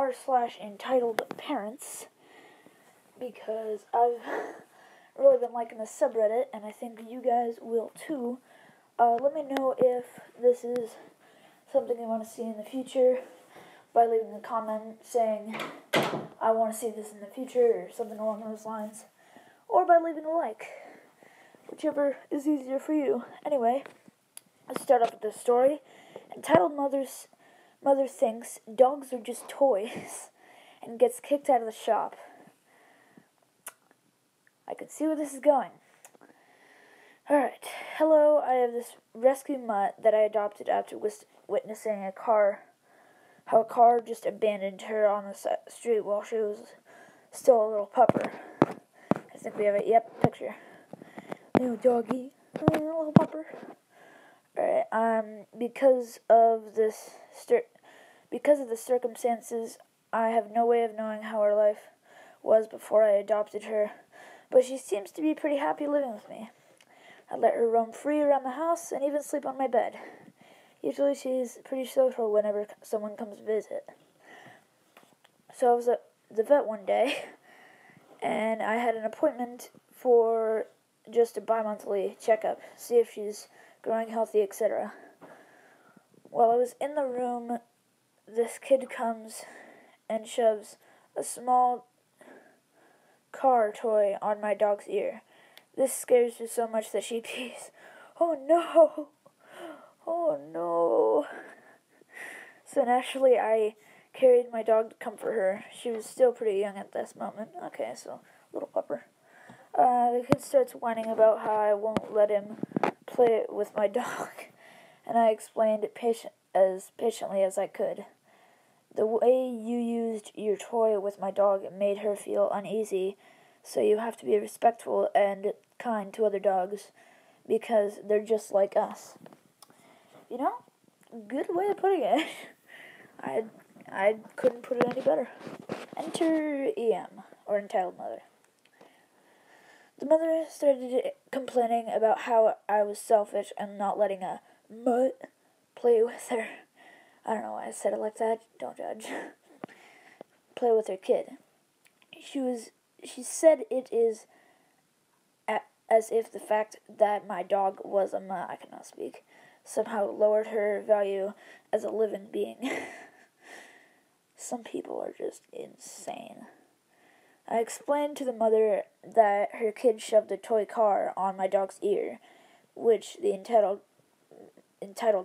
r/entitled parents, because I've really been liking the subreddit, and I think you guys will too. Let me know if this is something you want to see in the future by leaving a comment saying I want to see this in the future or something along those lines, or by leaving a like, whichever is easier for you. Anyway, let's start off with this story entitled Mother Thinks Dogs Are Just Toys and Gets Kicked Out of the Shop. I can see where this is going. Alright, hello, I have this rescue mutt that I adopted after witnessing how a car just abandoned her on the street while she was still a little pupper. I think we have it, yep, picture. Little doggy, little pupper. Alright, because of the circumstances, I have no way of knowing how her life was before I adopted her, but she seems to be pretty happy living with me. I let her roam free around the house and even sleep on my bed. Usually she's pretty social whenever someone comes to visit. So I was at the vet one day, and I had an appointment for just a bi-monthly checkup, see if she's growing healthy, etc. While I was in the room, this kid comes and shoves a small car toy on my dog's ear. This scares her so much that she pees. Oh no! Oh no! So naturally I carried my dog to comfort her. She was still pretty young at this moment. Okay, so, little pupper. The kid starts whining about how I won't let him play with my dog, and I explained it as patiently as I could. The way you used your toy with my dog made her feel uneasy, so you have to be respectful and kind to other dogs, because they're just like us. You know, good way of putting it. I couldn't put it any better. Enter EM, or entitled mother. The mother started complaining about how I was selfish and not letting a mutt play with her. I don't know why I said it like that. Don't judge. Play with her kid. She said it is as if the fact that my dog was a mutt, I cannot speak, somehow lowered her value as a living being. Some people are just insane. I explained to the mother that her kid shoved a toy car on my dog's ear, which the entitled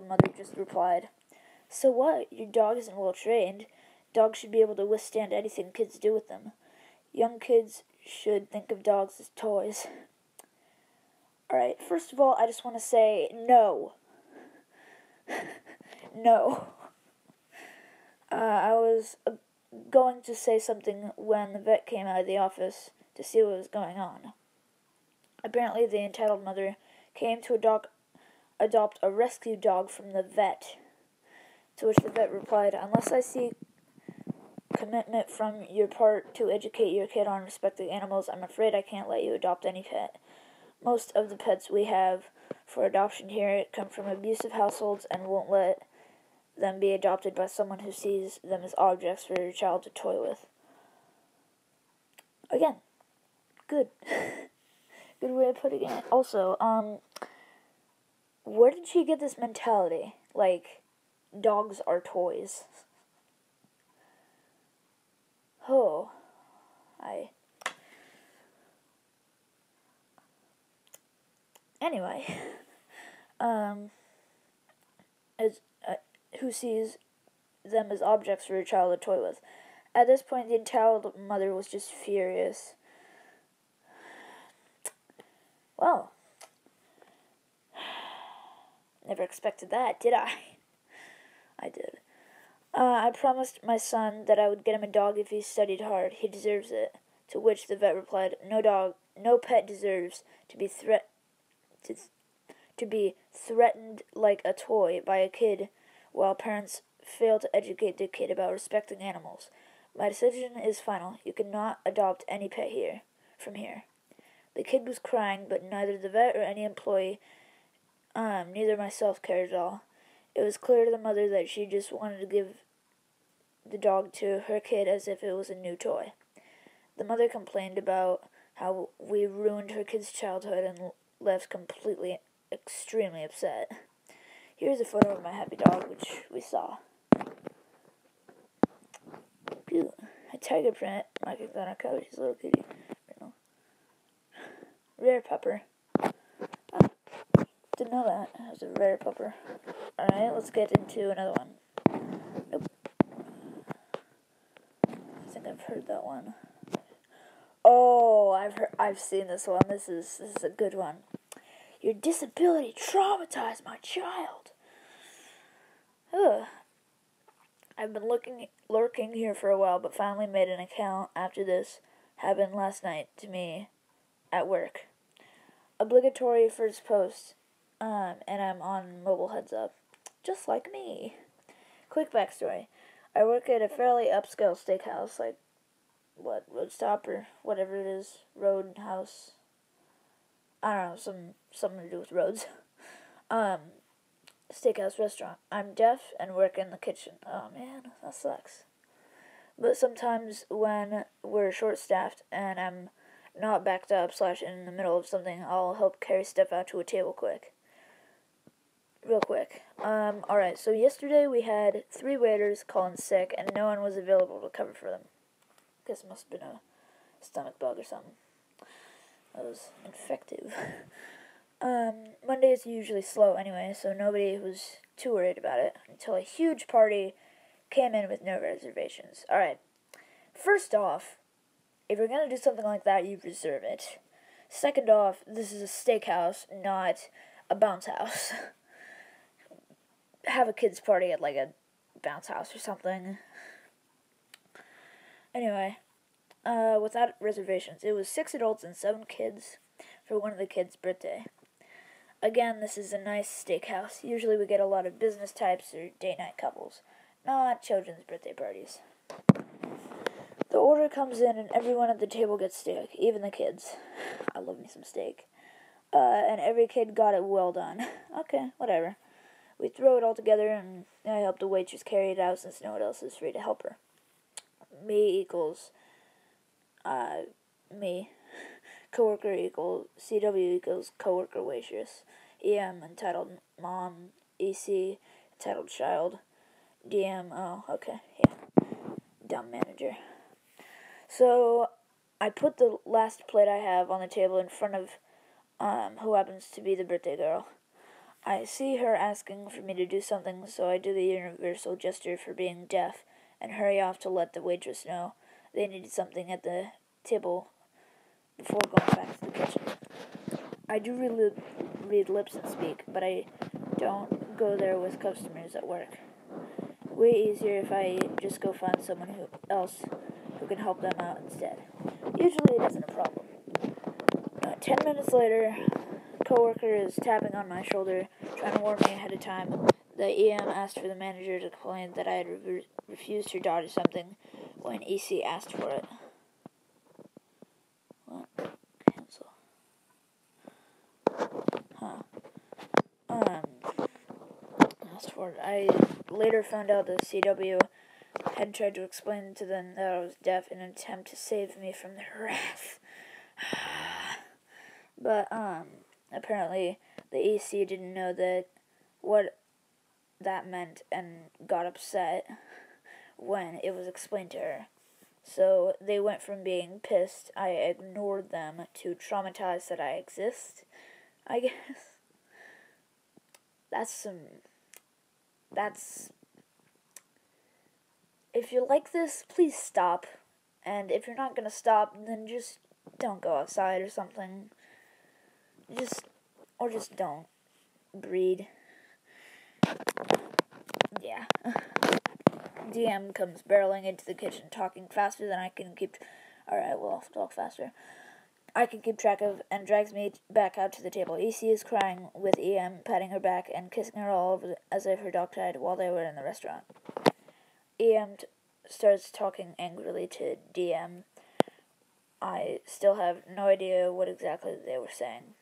mother just replied, "So what? Your dog isn't well trained. Dogs should be able to withstand anything kids do with them. Young kids should think of dogs as toys." Alright, first of all, I just want to say no. No. I was going to say something when the vet came out of the office to see what was going on. Apparently, the entitled mother came to adopt a rescue dog from the vet, to which the vet replied, "Unless I see commitment from your part to educate your kid on respecting animals, I'm afraid I can't let you adopt any pet. Most of the pets we have for adoption here come from abusive households and won't let them be adopted by someone who sees them as objects for your child to toy with." Again, good. Good way of putting it. Also, where did she get this mentality? Like, dogs are toys. Oh, Anyway, who sees them as objects for a child to toy with? At this point, the entitled mother was just furious. Well, never expected that, did I? I did. I promised my son that I would get him a dog if he studied hard. He deserves it. To which the vet replied, no pet deserves to be threatened like a toy by a kid while parents fail to educate their kid about respecting animals. My decision is final. You cannot adopt any pet from here. The kid was crying, but neither the vet or any employee, neither myself cared at all. It was clear to the mother that she just wanted to give the dog to her kid as if it was a new toy. The mother complained about how we ruined her kid's childhood and left completely, extremely upset. Here's a photo of my happy dog, which we saw. Cute. A tiger print marking on our couch. He's a little kitty. Rare pupper. Oh, didn't know that. It was a rare pupper. Alright, let's get into another one. Nope. I think I've heard that one. Oh, I've seen this one. This is a good one. Your disability traumatized my child. Ugh. I've been lurking here for a while, but finally made an account after this happened last night to me at work. Obligatory first post, and I'm on mobile heads up, just like me. Quick backstory. I work at a fairly upscale steakhouse, like, Roadstop or whatever it is, Roadhouse. I don't know, something to do with roads. Steakhouse restaurant. I'm deaf and work in the kitchen. Oh man, that sucks. But sometimes when we're short-staffed and I'm not backed up / in the middle of something, I'll help carry stuff out to a table real quick. Alright, so yesterday we had 3 waiters calling sick and no one was available to cover for them. Guess it must have been a stomach bug or something. That was infective. Mondays are usually slow anyway, so nobody was too worried about it until a huge party came in with no reservations. Alright, first off, if you're going to do something like that, you reserve it. Second off, this is a steakhouse, not a bounce house. Have a kids' party at, like, a bounce house or something. Anyway, without reservations, it was 6 adults and 7 kids for one of the kids' birthday. Again, this is a nice steakhouse. Usually we get a lot of business types or date-night couples, not children's birthday parties. The order comes in and everyone at the table gets steak, even the kids. I love me some steak. And every kid got it well done. Okay, whatever. We throw it all together and I help the waitress carry it out since no one else is free to help her. Me equals, me. Coworker equals, CW equals coworker waitress. EM entitled mom, EC entitled child. DM, oh, okay, yeah. Dumb manager. So, I put the last plate I have on the table in front of, who happens to be the birthday girl. I see her asking for me to do something, so I do the universal gesture for being deaf and hurry off to let the waitress know they needed something at the table before going back to the kitchen. I do read lips and speak, but I don't go there with customers at work. Way easier if I just go find someone else who can help them out instead. Usually it isn't a problem. 10 minutes later, a coworker is tapping on my shoulder, trying to warn me ahead of time. The EM asked for the manager to complain that I had refused her daughter something when EC asked for it. What? Cancel. Huh. Asked for it. I later found out that CW had tried to explain to them that I was deaf in an attempt to save me from their wrath. But, apparently the EC didn't know what that meant and got upset when it was explained to her. So they went from being pissed I ignored them to traumatized that I exist, I guess. If you're like this, please stop. And if you're not gonna stop, then just don't go outside or something. Just don't. Breed. Yeah. DM comes barreling into the kitchen, talking faster than I can keep... Alright, well, I'll talk faster. I can keep track of, and drags me back out to the table. EC is crying, with EM patting her back and kissing her all over as if her dog died while they were in the restaurant. EM starts talking angrily to DM. I still have no idea what exactly they were saying,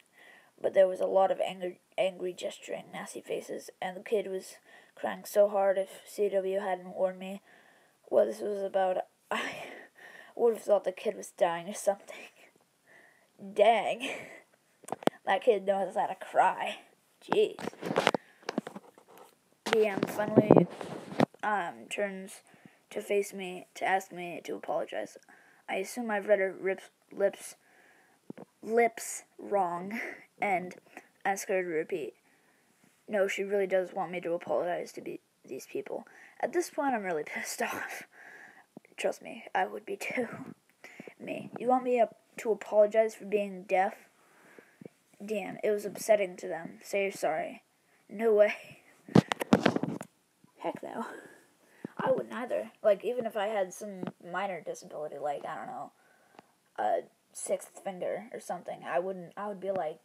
but there was a lot of angry gesturing, nasty faces, and the kid was crying so hard if CW hadn't warned me what this was about. I would have thought the kid was dying or something. Dang. That kid knows how to cry. Jeez. DM finally turns to face me to ask me to apologize. I assume I've read her lips wrong and ask her to repeat. No, she really does want me to apologize to these people. At this point, I'm really pissed off. Trust me, I would be too. Me. You want me to apologize for being deaf? Damn, it was upsetting to them. Say you're sorry. No way. Heck no. I wouldn't either. Like, even if I had some minor disability, like, I don't know, a sixth finger or something, I would be like,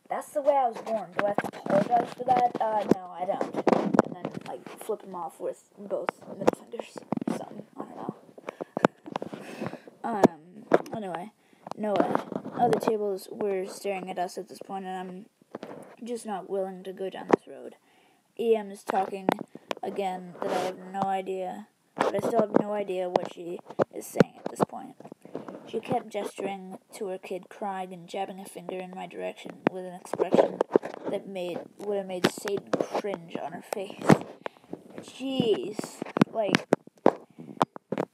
that's the way I was born. Do I have to apologize for that? No, I don't. And then, like, flip him off with both middle fingers or something. I don't know. Anyway, no way. Other tables were staring at us at this point, and I'm just not willing to go down this road. EM is talking again that I have no idea, but I still have no idea what she is saying at this point. She kept gesturing to her kid crying and jabbing a finger in my direction with an expression that would have made Satan cringe on her face. Jeez. Like,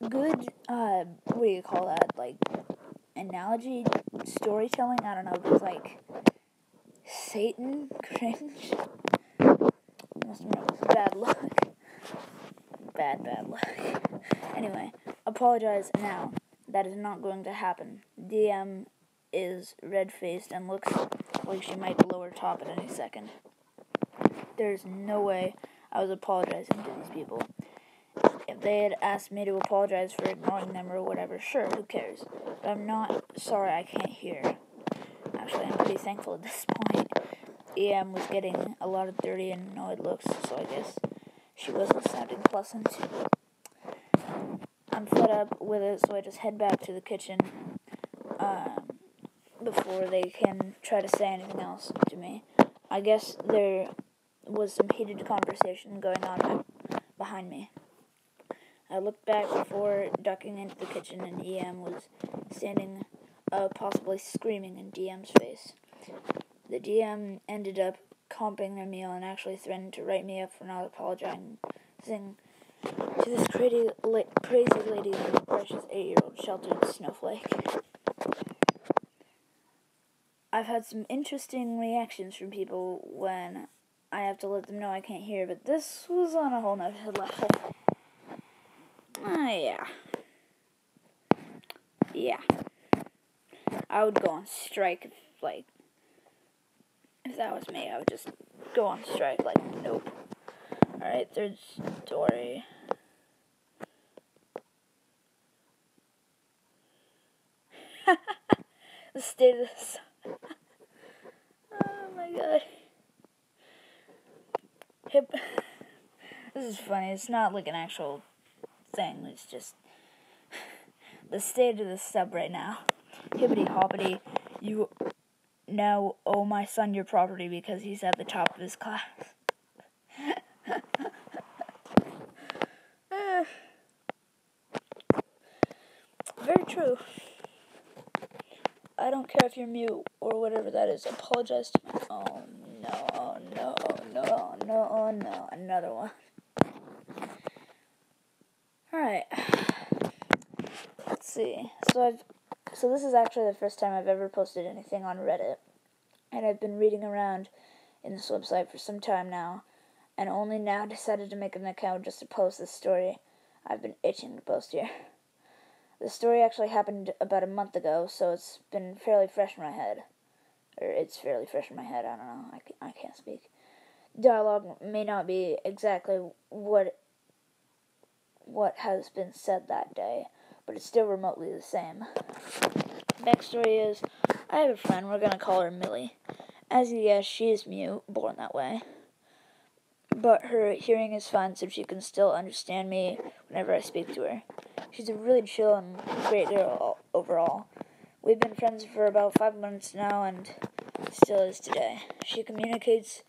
good, what do you call that? Like, analogy, storytelling? I don't know, but like, Satan cringe? Must have been bad luck. Bad luck. Anyway, apologize now. That is not going to happen. DM is red-faced and looks like she might blow her top at any second. There's no way I was apologizing to these people. If they had asked me to apologize for ignoring them or whatever, sure, who cares? But I'm not sorry I can't hear. Actually, I'm pretty thankful at this point. EM was getting a lot of dirty and annoyed looks, so I guess she wasn't sounding pleasant. I'm fed up with it, so I just head back to the kitchen before they can try to say anything else to me. I guess there was some heated conversation going on behind me. I looked back before ducking into the kitchen, and EM was standing, possibly screaming in DM's face. The DM ended up comping their meal and actually threatened to write me up for not apologizing to this crazy lady and the precious 8-year-old sheltered snowflake. I've had some interesting reactions from people when I have to let them know I can't hear, but this was on a whole nother level. Yeah. I would go on strike if that was me, I would just go on strike, nope. Alright, third story. The state of this. Oh my god. This is funny. It's not like an actual thing. It's just the state of the sub right now. Hibbity hoppity. You now owe my son your property because he's at the top of his class. Very true. I don't care if you're mute or whatever that is. Apologize to me. Oh no. Another one. Alright. Let's see. So this is actually the first time I've ever posted anything on Reddit. And I've been reading around in this website for some time now. And only now decided to make an account just to post this story. I've been itching to post here. The story actually happened about a month ago, so it's been fairly fresh in my head. Or it's fairly fresh in my head, I don't know, I can't speak. Dialogue may not be exactly what has been said that day, but it's still remotely the same. Backstory is, I have a friend, we're gonna call her Millie. As you guess, she is mute, born that way. But her hearing is fine, so she can still understand me whenever I speak to her. She's a really chill and great girl overall. We've been friends for about 5 months now, and still is today. She communicates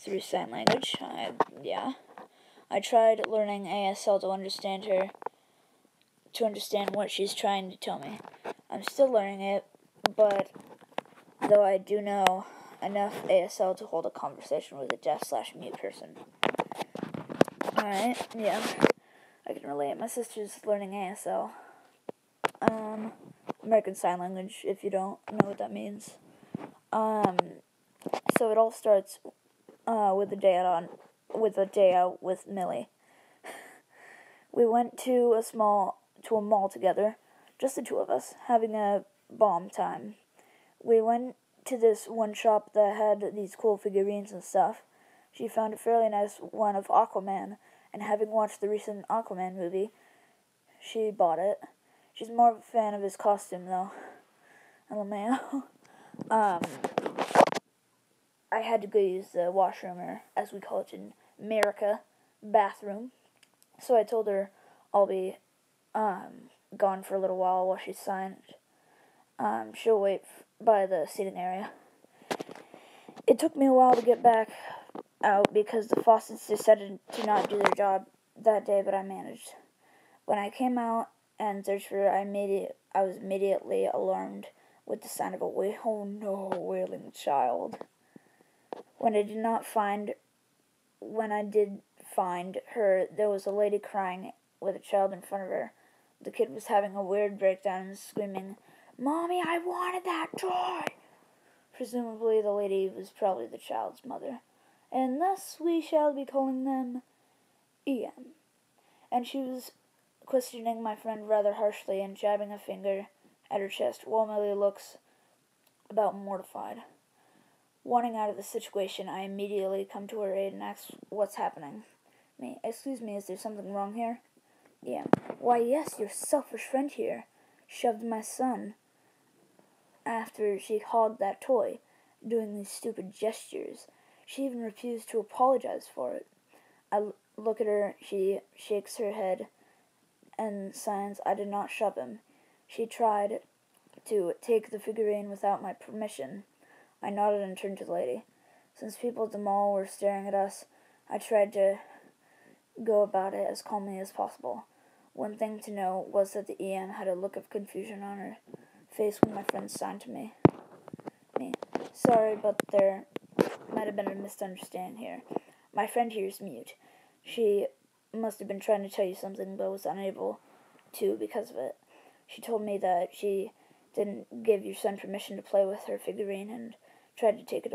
through sign language. I tried learning ASL to understand her, to understand what she's trying to tell me. I'm still learning it, but though I do know enough ASL to hold a conversation with a deaf/mute person. Alright, yeah, I can relate. My sister's learning ASL. American Sign Language, if you don't know what that means. So it all starts with a day out with Millie. We went to a mall together, just the two of us, having a bomb time. We went to this one shop that had these cool figurines and stuff. She found a fairly nice one of Aquaman, and having watched the recent Aquaman movie, she bought it. She's more of a fan of his costume, though. LMAO. I had to go use the washroom, or as we call it in America, bathroom. So I told her I'll be gone for a little while she signed. She'll wait by the seating area. It took me a while to get back out because the faucets decided to not do their job that day, but I managed. When I came out and searched for her, I was immediately alarmed with the sound of a wailing child. When I did find her, there was a lady crying with a child in front of her. The kid was having a weird breakdown and screaming, "Mommy, I wanted that toy!" Presumably the lady was probably the child's mother. And thus we shall be calling them EM. And she was questioning my friend rather harshly and jabbing a finger at her chest, while Millie looks about mortified. Wanting out of the situation, I immediately come to her aid and ask what's happening. Me, "Excuse me, is there something wrong here?" "Yeah." "Why, yes, your selfish friend here shoved my son after she hogged that toy, doing these stupid gestures. She even refused to apologize for it." I look at her, she shakes her head and signs I did not shove him. She tried to take the figurine without my permission. I nodded and turned to the lady. Since people at the mall were staring at us, I tried to go about it as calmly as possible. One thing to know was that the EM had a look of confusion on her face when my friend signed to me. "Sorry, but there might have been a misunderstanding here. My friend here is mute. She must have been trying to tell you something, but was unable to because of it. She told me that she didn't give your son permission to play with her figurine and tried to take it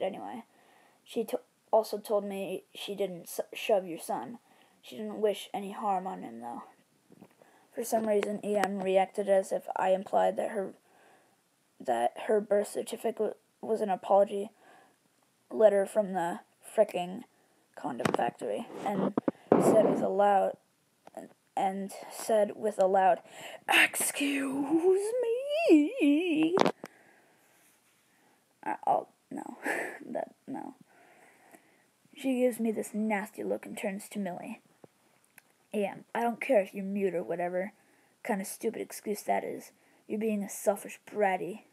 anyway. She also told me she didn't shove your son. She didn't wish any harm on him, though." For some reason, EM reacted as if I implied that her birth certificate was an apology letter from the fricking condom factory, and said with a loud, "Excuse me." No. She gives me this nasty look and turns to Millie. "EM, I don't care if you're mute or whatever kind of stupid excuse that is. You're being a selfish bratty.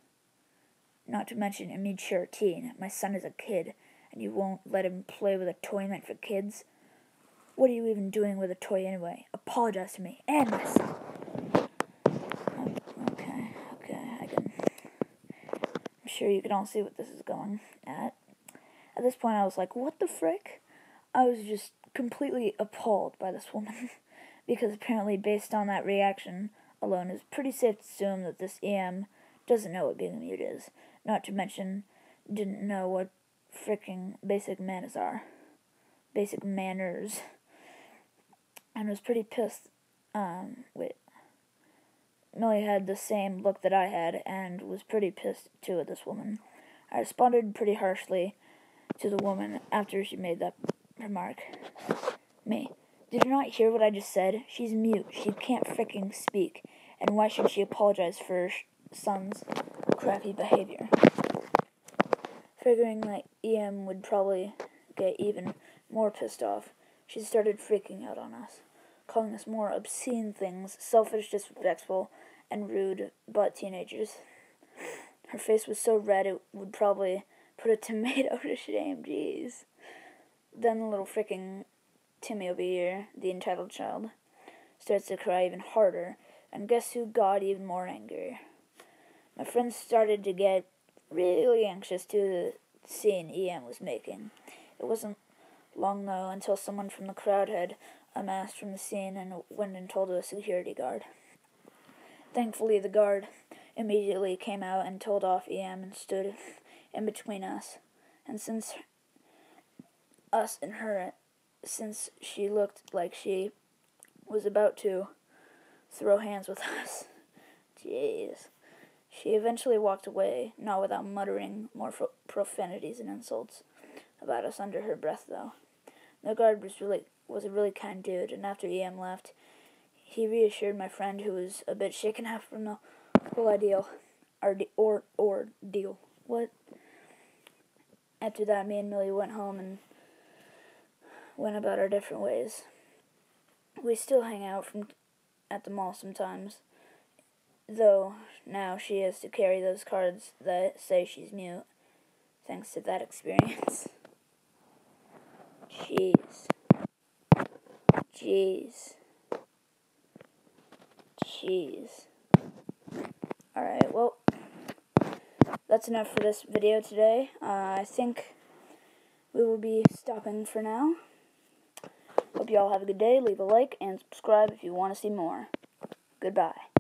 Not to mention immature teen. My son is a kid, and you won't let him play with a toy meant for kids? What are you even doing with a toy anyway? Apologize to me and my son." Okay, I'm sure you can all see what this is going at. At this point, I was like, what the frick? I was just completely appalled by this woman, because apparently, based on that reaction alone, it's pretty safe to assume that this EM doesn't know what being mute is. Not to mention, didn't know what fricking basic manners are. Basic manners. And was pretty pissed. Millie had the same look that I had, and was pretty pissed too at this woman. I responded pretty harshly to the woman after she made that remark. Me, "Did you not hear what I just said? She's mute. She can't fricking speak. And why should she apologize for her son's crappy behavior?" Figuring that EM would probably get even more pissed off, she started freaking out on us, calling us more obscene things, selfish, disrespectful, and rude butt teenagers. Her face was so red it would probably put a tomato to shame, jeez. Then the little fricking Timmy over here, the entitled child, starts to cry even harder, and guess who got even more angry? My friends started to get really anxious to the scene EM was making. It wasn't long, though, until someone from the crowd had amassed from the scene and went and told a security guard. Thankfully, the guard immediately came out and told off EM and stood in between us. And since she looked like she was about to throw hands with us. Jeez. She eventually walked away, not without muttering more profanities and insults about us under her breath, though. The guard was a really kind dude, and after EM left, he reassured my friend, who was a bit shaken up from the whole ordeal. What? After that, me and Millie went home and went about our different ways. We still hang out at the mall sometimes, though now she has to carry those cards that say she's mute, thanks to that experience. Jeez. Alright, well, that's enough for this video today. I think we will be stopping for now. Hope you all have a good day. Leave a like and subscribe if you want to see more. Goodbye.